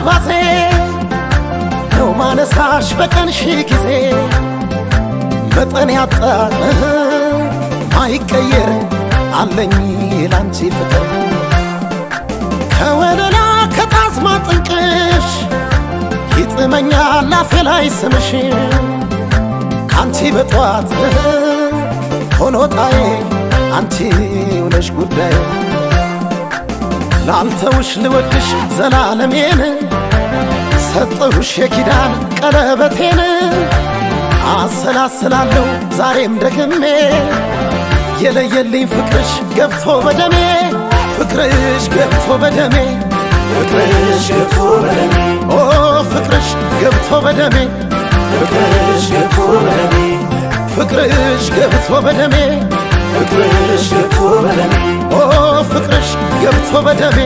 ባዜ ነው ማነሳሽ በቀን ሺህ ጊዜ መጠን ያጣ ማይቀየር አለኝ ላንቺ ፍቅር ከወለላ ከጣዝማ ጥንቅሽ ይጥመኛል አፌ ላይ ስምሽ ካንቺ በጧት ሆኖ ጣዬ አንቺው ነሽ ጉዳይ ላንተውሽ ልወድሽ ዘላለሜን ሰጠሁሽ የኪዳን ቀለበቴን አሰላስላለሁ ዛሬም ደግሜ የለየልኝ ፍቅርሽ ገብቶ በደሜ ፍቅርሽ ገብቶ በደሜ ፍቅርሽ ገብቶ በደሜ ኦ ፍቅርሽ ገብቶ በደሜ ፍቅርሽ ገብቶ በደሜ ፍቅርሽ ገብቶ በደሜ ፍቅርሽ ገብቶ በደሜ ኦ ፍቅርሽ ገብቶ በደሜ